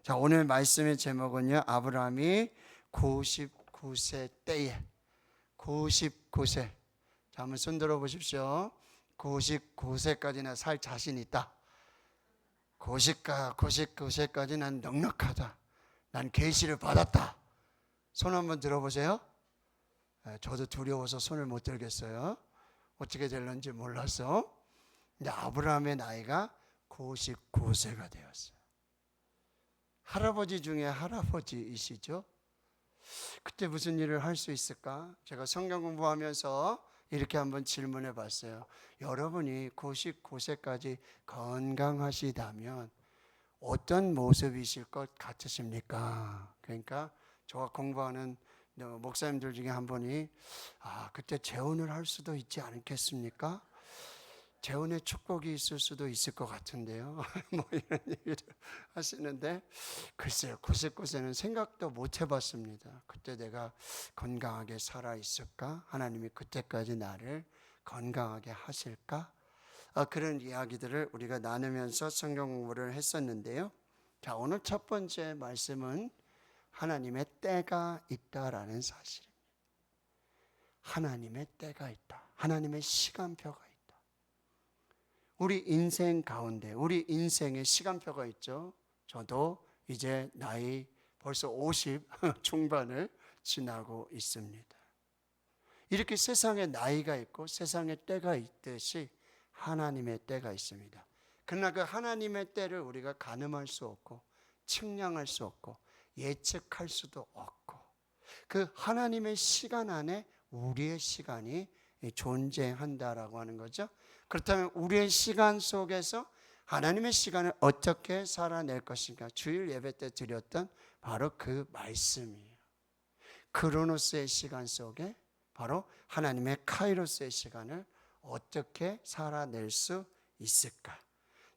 자, 오늘 말씀의 제목은요, 아브라함이 99세 때에, 99세. 자, 한번 손 들어 보십시오. 99세까지나 살 자신 있다. 99세까지 난 넉넉하다. 난 계시를 받았다. 손 한번 들어보세요. 저도 두려워서 손을 못 들겠어요. 어떻게 될런지 몰라서. 근데 아브라함의 나이가 99세가 되었어요. 할아버지 중에 할아버지이시죠? 그때 무슨 일을 할 수 있을까? 제가 성경 공부하면서 이렇게 한번 질문해 봤어요. 여러분이 99세까지 건강하시다면 어떤 모습이실 것 같으십니까? 그러니까 저와 공부하는 목사님들 중에 한 분이 그때 재혼을 할 수도 있지 않겠습니까? 재혼의 축복이 있을 수도 있을 것 같은데요. 뭐 이런 얘기를 하시는데, 글쎄요, 99세는 생각도 못 해봤습니다. 그때 내가 건강하게 살아 있을까? 하나님이 그때까지 나를 건강하게 하실까? 그런 이야기들을 우리가 나누면서 성경 공부를 했었는데요. 자, 오늘 첫 번째 말씀은 하나님의 때가 있다라는 사실입니다. 하나님의 때가 있다. 하나님의 시간표가 있다. 우리 인생 가운데 우리 인생의 시간표가 있죠. 저도 이제 나이 벌써 50 중반을 지나고 있습니다. 이렇게 세상에 나이가 있고 세상에 때가 있듯이 하나님의 때가 있습니다. 그러나 그 하나님의 때를 우리가 가늠할 수 없고 측량할 수 없고 예측할 수도 없고, 그 하나님의 시간 안에 우리의 시간이 존재한다라고 하는 거죠. 그렇다면 우리의 시간 속에서 하나님의 시간을 어떻게 살아낼 것인가? 주일 예배 때 드렸던 바로 그 말씀이에요. 크로노스의 시간 속에 바로 하나님의 카이로스의 시간을 어떻게 살아낼 수 있을까?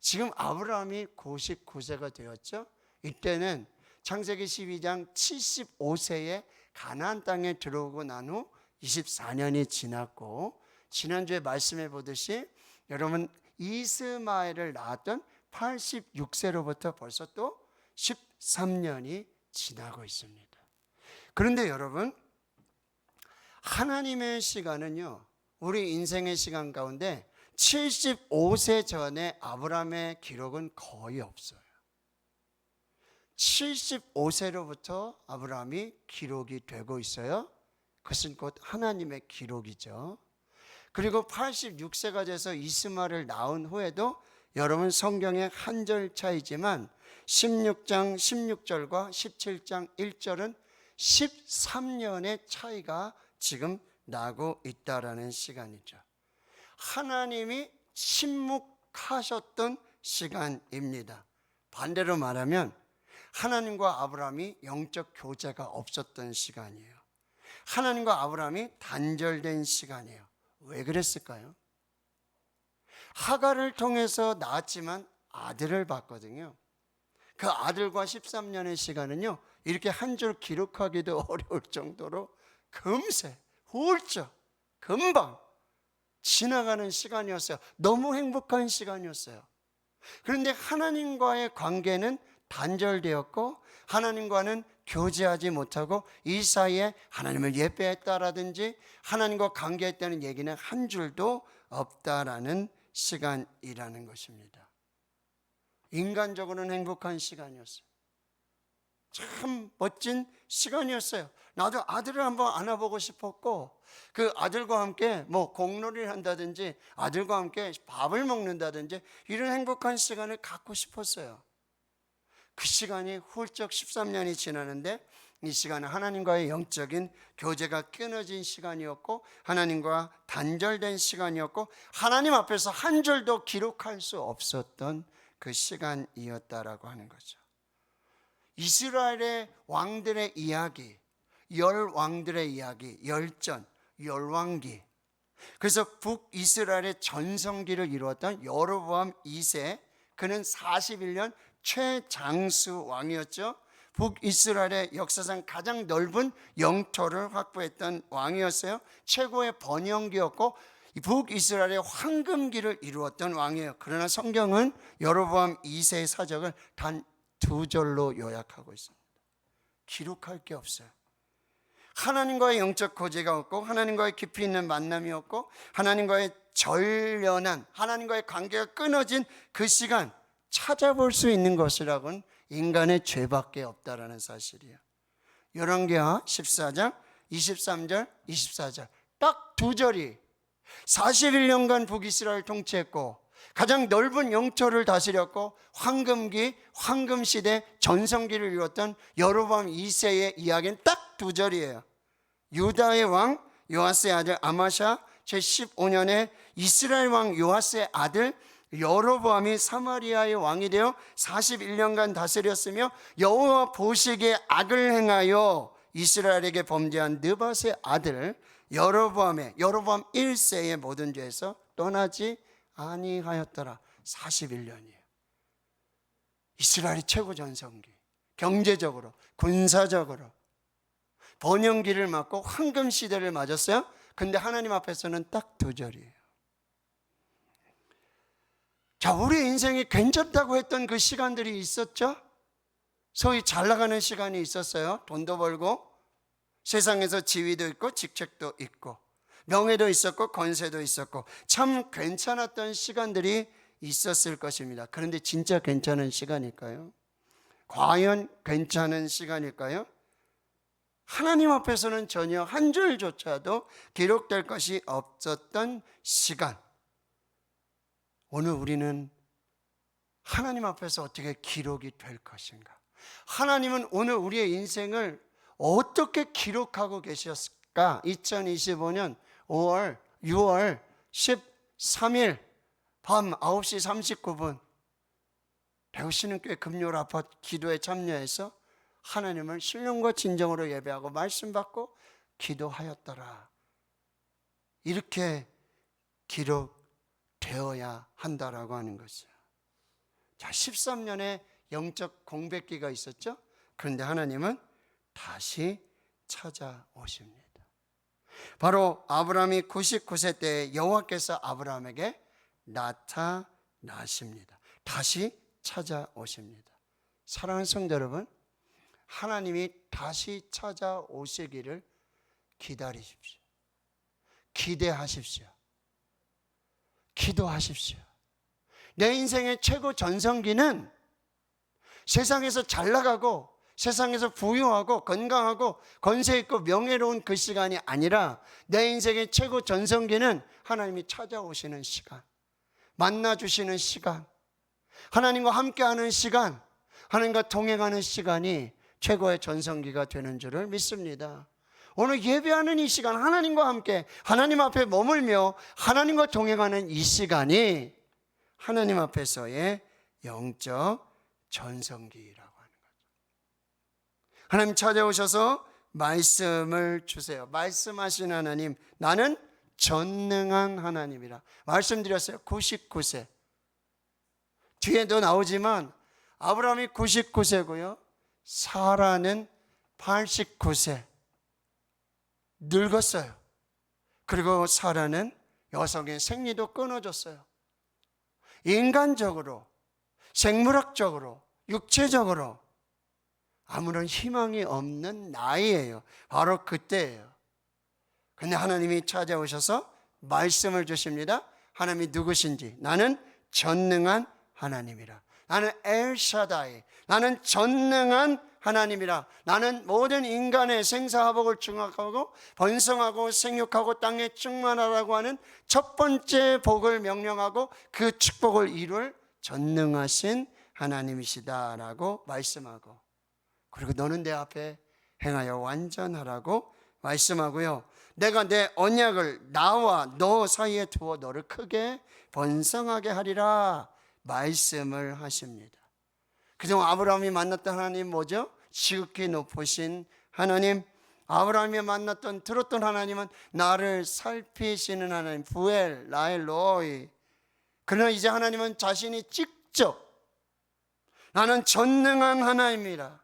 지금 아브라함이 99세가 되었죠. 이때는 창세기 12장 75세에 가나안 땅에 들어오고 난 후 24년이 지났고, 지난주에 말씀해 보듯이 여러분 이스마엘을 낳았던 86세로부터 벌써 또 13년이 지나고 있습니다. 그런데 여러분, 하나님의 시간은요, 우리 인생의 시간 가운데 75세 전에 아브라함의 기록은 거의 없어요. 75세로부터 아브라함이 기록이 되고 있어요. 그것은 곧 하나님의 기록이죠. 그리고 86세가 돼서 이스마엘을 낳은 후에도 여러분 성경의 한 절 차이지만 16장 16절과 17장 1절은 13년의 차이가 지금 나고 있다라는 시간이죠. 하나님이 침묵하셨던 시간입니다. 반대로 말하면 하나님과 아브라함이 영적 교제가 없었던 시간이에요. 하나님과 아브라함이 단절된 시간이에요. 왜 그랬을까요? 하갈을 통해서 낳았지만 아들을 봤거든요. 그 아들과 13년의 시간은요, 이렇게 한 줄 기록하기도 어려울 정도로 금세 훌쩍 금방 지나가는 시간이었어요. 너무 행복한 시간이었어요. 그런데 하나님과의 관계는 단절되었고 하나님과는 교제하지 못하고 이 사이에 하나님을 예배했다라든지 하나님과 관계했다는 얘기는 한 줄도 없다라는 시간이라는 것입니다. 인간적으로는 행복한 시간이었어요. 참 멋진 시간이었어요. 나도 아들을 한번 안아보고 싶었고, 그 아들과 함께 뭐 공놀이를 한다든지 아들과 함께 밥을 먹는다든지 이런 행복한 시간을 갖고 싶었어요. 그 시간이 훌쩍 13년이 지나는데 이 시간은 하나님과의 영적인 교제가 끊어진 시간이었고 하나님과 단절된 시간이었고 하나님 앞에서 한 줄도 기록할 수 없었던 그 시간이었다라고 하는 거죠. 이스라엘의 왕들의 이야기, 열 왕들의 이야기, 열전, 열왕기. 그래서 북이스라엘의 전성기를 이루었던 여로보암 2세, 그는 41년 최장수 왕이었죠. 북이스라엘의 역사상 가장 넓은 영토를 확보했던 왕이었어요. 최고의 번영기였고 북이스라엘의 황금기를 이루었던 왕이에요. 그러나 성경은 여로보암 2세의 사적을 단 두 절로 요약하고 있습니다. 기록할 게 없어요. 하나님과의 영적 거제가 없고, 하나님과의 깊이 있는 만남이 없고, 하나님과의 절연한, 하나님과의 관계가 끊어진 그 시간, 찾아볼 수 있는 것이라고는 인간의 죄밖에 없다라는 사실이에요. 열왕기하 14장 23절 24절 딱 두 절이 41년간 북이스라엘 통치했고, 가장 넓은 영토를 다스렸고, 황금기, 황금시대, 전성기를 이뤘던 여로보암 2세의 이야기는 딱 두 절이에요. 유다의 왕 요아스의 아들 아마샤 제15년에 이스라엘 왕 요아스의 아들 여로보암이 사마리아의 왕이 되어 41년간 다스렸으며, 여호와 보시기에 악을 행하여 이스라엘에게 범죄한 느밧의 아들 여로보암 1세의 모든 죄에서 떠나지 아니하였더라. 41년이에요. 이스라엘이 최고 전성기, 경제적으로, 군사적으로 번영기를 맞고 황금시대를 맞았어요. 근데 하나님 앞에서는 딱 두 절이에요. 자, 우리 인생이 괜찮다고 했던 그 시간들이 있었죠. 소위 잘 나가는 시간이 있었어요. 돈도 벌고, 세상에서 지위도 있고, 직책도 있고, 명예도 있었고, 권세도 있었고, 참 괜찮았던 시간들이 있었을 것입니다. 그런데 진짜 괜찮은 시간일까요? 과연 괜찮은 시간일까요? 하나님 앞에서는 전혀 한 줄조차도 기록될 것이 없었던 시간. 오늘 우리는 하나님 앞에서 어떻게 기록이 될 것인가? 하나님은 오늘 우리의 인생을 어떻게 기록하고 계셨을까? 2025년 6월 13일 밤 9시 39분 배우시는 교회 금요일 아파트 기도에 참여해서 하나님을 신령과 진정으로 예배하고 말씀 받고 기도하였더라. 이렇게 기록되어야 한다라고 하는 것이죠. 자, 13년의 영적 공백기가 있었죠. 그런데 하나님은 다시 찾아오십니다. 바로 아브라함이 99세 때 여호와께서 아브라함에게 나타나십니다. 다시 찾아오십니다. 사랑하는 성도 여러분, 하나님이 다시 찾아오시기를 기다리십시오. 기대하십시오. 기도하십시오. 내 인생의 최고 전성기는 세상에서 잘 나가고, 세상에서 부유하고 건강하고 권세 있고 명예로운 그 시간이 아니라, 내 인생의 최고 전성기는 하나님이 찾아오시는 시간, 만나주시는 시간, 하나님과 함께하는 시간, 하나님과 동행하는 시간이 최고의 전성기가 되는 줄을 믿습니다. 오늘 예배하는 이 시간, 하나님과 함께 하나님 앞에 머물며 하나님과 동행하는 이 시간이 하나님 앞에서의 영적 전성기라고 하는 거죠. 하나님 찾아오셔서 말씀을 주세요. 말씀하신 하나님, 나는 전능한 하나님이라 말씀드렸어요. 99세 뒤에도 나오지만 아브라함이 99세고요 사라는 89세 늙었어요. 그리고 사라는 여성의 생리도 끊어졌어요. 인간적으로, 생물학적으로, 육체적으로 아무런 희망이 없는 나이예요. 바로 그때예요. 근데 하나님이 찾아오셔서 말씀을 주십니다. 하나님이 누구신지, 나는 전능한 하나님이라. 나는 엘샤다이, 나는 전능한 하나님이라. 나는 모든 인간의 생사화복을 증악하고 번성하고 생육하고 땅에 충만하라고 하는 첫 번째 복을 명령하고 그 축복을 이룰 전능하신 하나님이시다라고 말씀하고, 그리고 너는 내 앞에 행하여 완전하라고 말씀하고요, 내가 내 언약을 나와 너 사이에 두어 너를 크게 번성하게 하리라 말씀을 하십니다. 그동안 아브라함이 만났던 하나님 뭐죠? 지극히 높으신 하나님. 아브라함이 만났던, 들었던 하나님은 나를 살피시는 하나님, 부엘 라엘 로이. 그러나 이제 하나님은 자신이 직접 나는 전능한 하나님이라,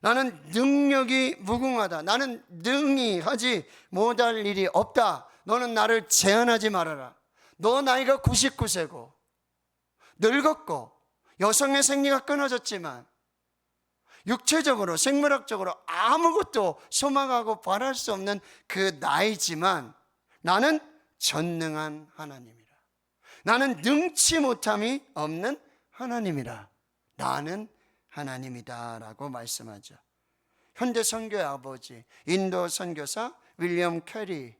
나는 능력이 무궁하다, 나는 능히 하지 못할 일이 없다, 너는 나를 제한하지 말아라. 너 나이가 99세고 늙었고 여성의 생리가 끊어졌지만 육체적으로 생물학적으로 아무것도 소망하고 바랄 수 없는 그 나이지만 나는 전능한 하나님이라. 나는 능치 못함이 없는 하나님이라. 나는 하나님이다 라고 말씀하죠. 현대 선교의 아버지, 인도 선교사 윌리엄 캐리,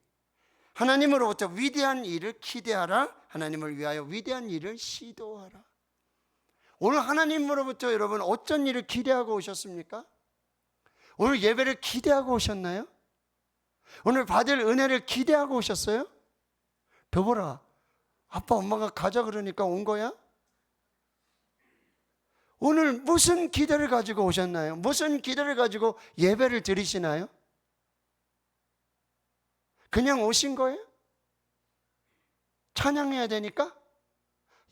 하나님으로부터 위대한 일을 기대하라, 하나님을 위하여 위대한 일을 시도하라. 오늘 하나님으로부터 여러분 어떤 일을 기대하고 오셨습니까? 오늘 예배를 기대하고 오셨나요? 오늘 받을 은혜를 기대하고 오셨어요? 여보라, 아빠 엄마가 가자 그러니까 온 거야? 오늘 무슨 기대를 가지고 오셨나요? 무슨 기대를 가지고 예배를 드리시나요? 그냥 오신 거예요? 찬양해야 되니까?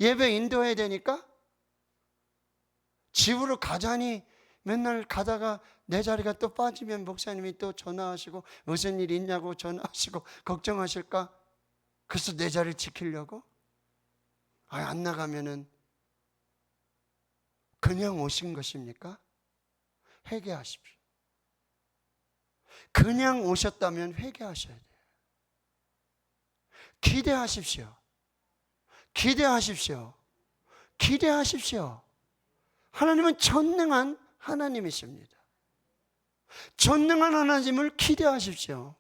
예배 인도해야 되니까? 집으로 가자니 맨날 가다가 내 자리가 또 빠지면 목사님이 또 전화하시고 무슨 일 있냐고 전화하시고 걱정하실까? 그래서 내 자리를 지키려고? 안 나가면은 그냥 오신 것입니까? 회개하십시오. 그냥 오셨다면 회개하셔야 돼요. 기대하십시오. 기대하십시오. 기대하십시오. 하나님은 전능한 하나님이십니다. 전능한 하나님을 기대하십시오.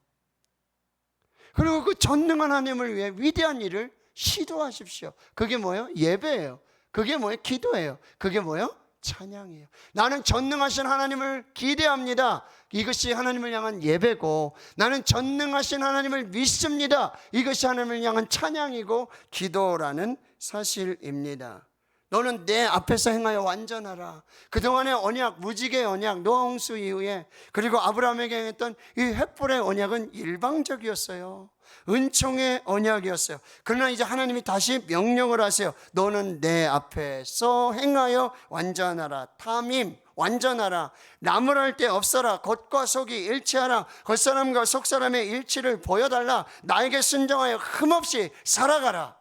그리고 그 전능한 하나님을 위해 위대한 일을 시도하십시오. 그게 뭐예요? 예배예요. 그게 뭐예요? 기도예요. 그게 뭐예요? 찬양이에요. 나는 전능하신 하나님을 기대합니다. 이것이 하나님을 향한 예배고, 나는 전능하신 하나님을 믿습니다. 이것이 하나님을 향한 찬양이고 기도라는 사실입니다. 너는 내 앞에서 행하여 완전하라. 그동안의 언약, 무지개의 언약, 노아 홍수 이후에, 그리고 아브라함에게 행했던 이 횃불의 언약은 일방적이었어요. 은총의 언약이었어요. 그러나 이제 하나님이 다시 명령을 하세요. 너는 내 앞에서 행하여 완전하라. 탐임, 완전하라. 나무랄 데 없어라. 겉과 속이 일치하라. 겉사람과 속사람의 일치를 보여달라. 나에게 순종하여 흠없이 살아가라.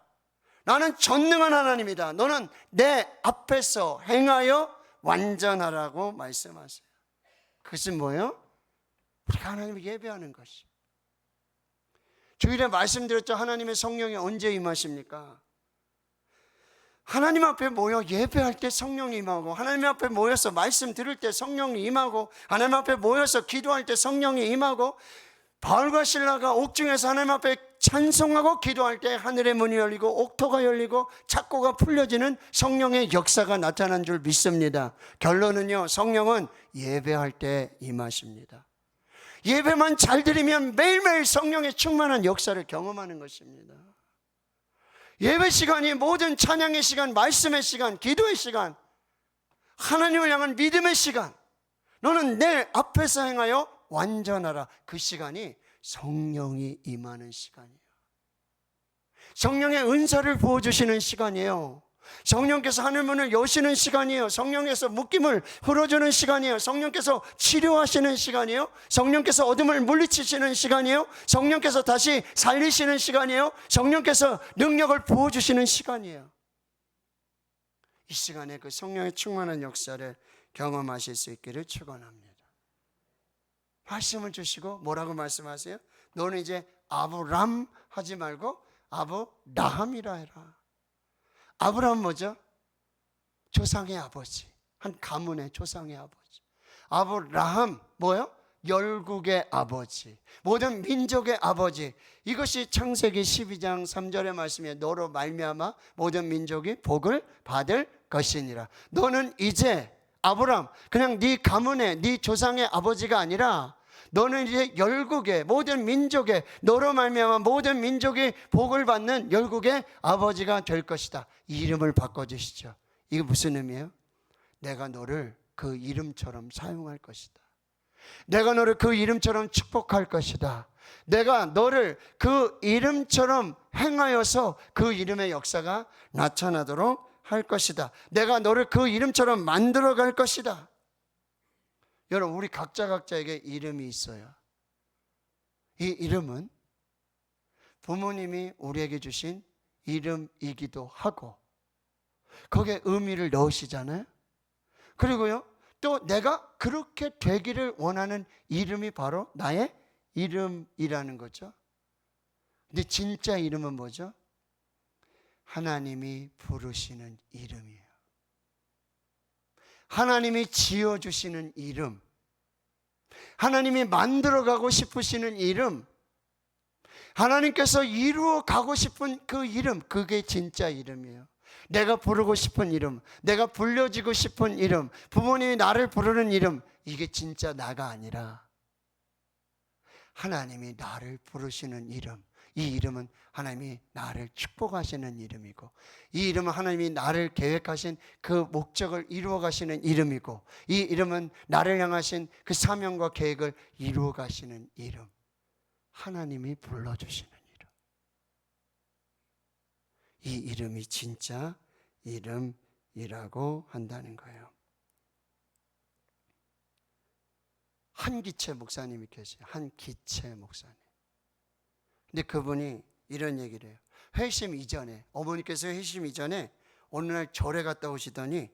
나는 전능한 하나님이다. 너는 내 앞에서 행하여 완전하라고 말씀하세요. 그것은 뭐예요? 우리가 하나님을 예배하는 것이. 주일에 말씀드렸죠. 하나님의 성령이 언제 임하십니까? 하나님 앞에 모여 예배할 때 성령이 임하고, 하나님 앞에 모여서 말씀 들을 때 성령이 임하고, 하나님 앞에 모여서 기도할 때 성령이 임하고, 바울과 실라가 옥중에서 하나님 앞에 찬송하고 기도할 때 하늘의 문이 열리고 옥토가 열리고 착고가 풀려지는 성령의 역사가 나타난 줄 믿습니다. 결론은요, 성령은 예배할 때 임하십니다. 예배만 잘 드리면 매일매일 성령의 충만한 역사를 경험하는 것입니다. 예배 시간이 모든 찬양의 시간, 말씀의 시간, 기도의 시간, 하나님을 향한 믿음의 시간, 너는 내 앞에서 행하여 완전하라. 그 시간이 성령이 임하는 시간이에요. 성령의 은사를 부어주시는 시간이에요. 성령께서 하늘문을 여시는 시간이에요. 성령께서 묶임을 풀어주는 시간이에요. 성령께서 치료하시는 시간이에요. 성령께서 어둠을 물리치시는 시간이에요. 성령께서 다시 살리시는 시간이에요. 성령께서 능력을 부어주시는 시간이에요. 이 시간에 그 성령의 충만한 역사를 경험하실 수 있기를 축원합니다. 말씀을 주시고 뭐라고 말씀하세요? 너는 이제 아브람 하지 말고 아브라함이라 해라. 아브라함 뭐죠? 조상의 아버지, 한 가문의 조상의 아버지. 아브라함 뭐요? 열국의 아버지, 모든 민족의 아버지. 이것이 창세기 12장 3절의 말씀이에요. 너로 말미암아 모든 민족이 복을 받을 것이니라. 너는 이제 아브라함, 그냥 네 가문의 네 조상의 아버지가 아니라 너는 이제 열국의 모든 민족의, 너로 말미암아 모든 민족이 복을 받는 열국의 아버지가 될 것이다. 이 이름을 바꿔주시죠. 이게 무슨 의미예요? 내가 너를 그 이름처럼 사용할 것이다. 내가 너를 그 이름처럼 축복할 것이다. 내가 너를 그 이름처럼 행하여서 그 이름의 역사가 나타나도록 할 것이다. 내가 너를 그 이름처럼 만들어 갈 것이다. 여러분, 우리 각자에게 이름이 있어요. 이 이름은 부모님이 우리에게 주신 이름이기도 하고, 거기에 의미를 넣으시잖아요. 그리고요, 또 내가 그렇게 되기를 원하는 이름이 바로 나의 이름이라는 거죠. 근데 진짜 이름은 뭐죠? 하나님이 부르시는 이름이에요. 하나님이 지어주시는 이름, 하나님이 만들어가고 싶으시는 이름, 하나님께서 이루어 가고 싶은 그 이름, 그게 진짜 이름이에요. 내가 부르고 싶은 이름, 내가 불려지고 싶은 이름, 부모님이 나를 부르는 이름, 이게 진짜 나가 아니라 하나님이 나를 부르시는 이름, 이 이름은 하나님이 나를 축복하시는 이름이고, 이 이름은 하나님이 나를 계획하신 그 목적을 이루어 가시는 이름이고, 이 이름은 나를 향하신 그 사명과 계획을 이루어 가시는 이름, 하나님이 불러주시는 이름. 이 이름이 진짜 이름이라고 한다는 거예요. 한기채 목사님이 계세요. 한기채 목사님. 근데 그분이 이런 얘기를 해요. 회심 이전에, 어머니께서 회심 이전에 어느 날 절에 갔다 오시더니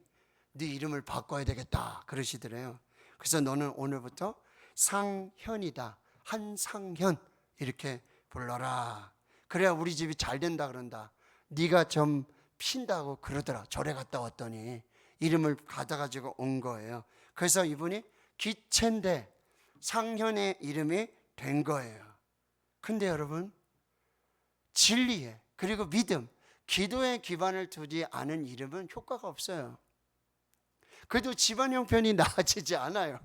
네 이름을 바꿔야 되겠다 그러시더래요. 그래서 너는 오늘부터 상현이다, 한상현 이렇게 불러라. 그래야 우리 집이 잘 된다 그런다. 네가 좀 핀다고 그러더라. 절에 갔다 왔더니 이름을 가져가지고 온 거예요. 그래서 이분이 기채인데 상현의 이름이 된 거예요. 근데 여러분, 진리에, 그리고 믿음, 기도에 기반을 두지 않은 이름은 효과가 없어요. 그래도 집안 형편이 나아지지 않아요.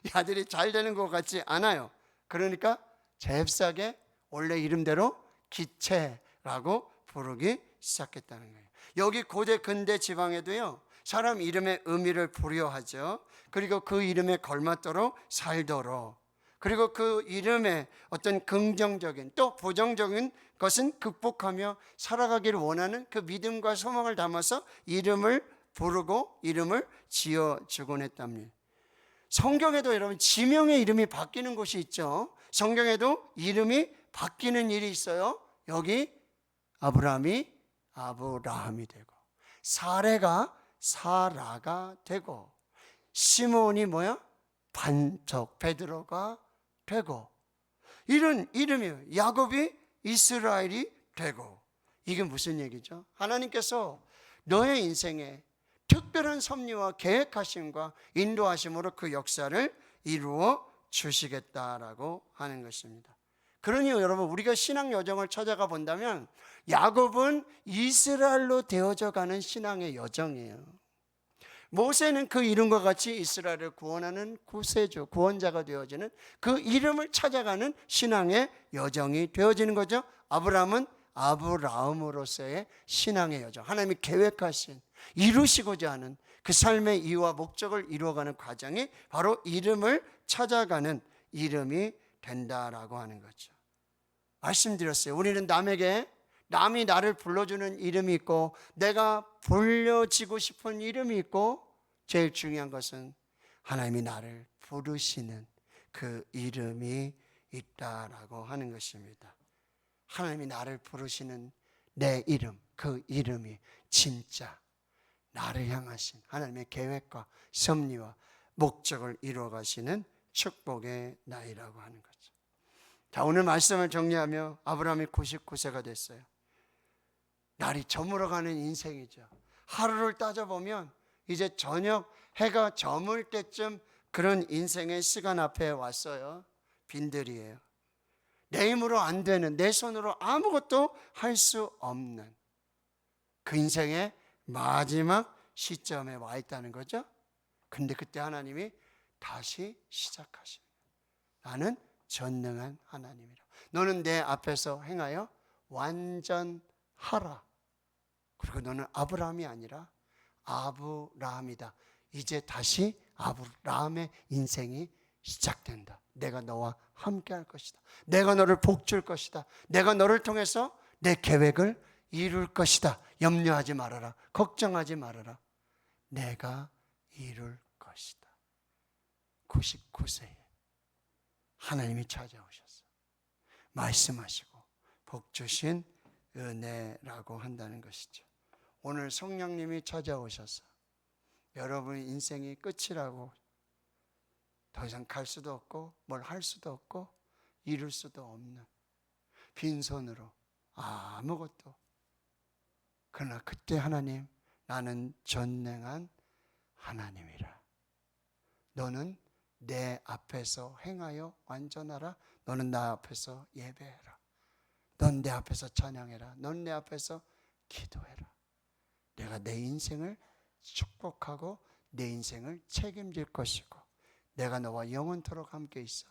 이 아들이 잘 되는 것 같지 않아요. 그러니까 잽싸게 원래 이름대로 기채라고 부르기 시작했다는 거예요. 여기 고대 근대 지방에도요, 사람 이름의 의미를 부여하죠. 그리고 그 이름에 걸맞도록 살도록, 그리고 그 이름의 어떤 긍정적인 또 부정적인 것은 극복하며 살아가기를 원하는 그 믿음과 소망을 담아서 이름을 부르고 이름을 지어주곤 했답니다. 성경에도 여러분 지명의 이름이 바뀌는 곳이 있죠. 성경에도 이름이 바뀌는 일이 있어요. 여기 아브라함이 아브라함이 되고, 사레가 사라가 되고, 시몬이 뭐야? 반석 베드로가 되고, 이런 이름이에요. 야곱이 이스라엘이 되고. 이게 무슨 얘기죠? 하나님께서 너의 인생에 특별한 섭리와 계획하심과 인도하심으로 그 역사를 이루어 주시겠다라고 하는 것입니다. 그러니 여러분, 우리가 신앙 여정을 찾아가 본다면 야곱은 이스라엘로 되어져 가는 신앙의 여정이에요. 모세는 그 이름과 같이 이스라엘을 구원하는 구세주, 구원자가 되어지는 그 이름을 찾아가는 신앙의 여정이 되어지는 거죠. 아브라함은 아브라함으로서의 신앙의 여정, 하나님이 계획하신, 이루시고자 하는 그 삶의 이유와 목적을 이루어가는 과정이 바로 이름을 찾아가는 이름이 된다라고 하는 거죠. 말씀드렸어요. 우리는 남이 나를 불러주는 이름이 있고, 내가 불려지고 싶은 이름이 있고, 제일 중요한 것은 하나님이 나를 부르시는 그 이름이 있다라고 하는 것입니다. 하나님이 나를 부르시는 내 이름, 그 이름이 진짜 나를 향하신 하나님의 계획과 섭리와 목적을 이루어 가시는 축복의 나이라고 하는 거죠. 자, 오늘 말씀을 정리하며 아브라함이 99세가 됐어요. 날이 저물어가는 인생이죠. 하루를 따져보면 이제 저녁 해가 저물 때쯤 그런 인생의 시간 앞에 왔어요. 빈들이에요. 내 힘으로 안 되는, 내 손으로 아무것도 할 수 없는 그 인생의 마지막 시점에 와 있다는 거죠. 근데 그때 하나님이 다시 시작하십니다. 나는 전능한 하나님이라. 너는 내 앞에서 행하여 완전하라. 그리고 너는 아브라함이 아니라 아브라함이다. 이제 다시 아브라함의 인생이 시작된다. 내가 너와 함께 할 것이다. 내가 너를 복줄 것이다. 내가 너를 통해서 내 계획을 이룰 것이다. 염려하지 말아라. 걱정하지 말아라. 내가 이룰 것이다. 99세에 하나님이 찾아오셔서 말씀하시고 복 주신 은혜라고 한다는 것이죠. 오늘 성령님이 찾아오셔서 여러분 인생이 끝이라고, 더 이상 갈 수도 없고 뭘 할 수도 없고 이룰 수도 없는 빈손으로 아무것도. 그러나 그때 하나님, 나는 전능한 하나님이라. 너는 내 앞에서 행하여 완전하라. 너는 나 앞에서 예배해라. 넌 내 앞에서 찬양해라. 넌 내 앞에서 기도해라. 내가 내 인생을 축복하고 내 인생을 책임질 것이고 내가 너와 영원토록 함께 있어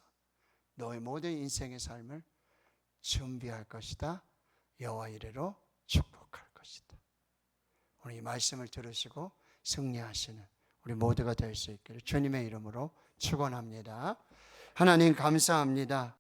너의 모든 인생의 삶을 준비할 것이다. 여호와 이레로 축복할 것이다. 오늘 이 말씀을 들으시고 승리하시는 우리 모두가 될 수 있기를 주님의 이름으로 축원합니다. 하나님 감사합니다.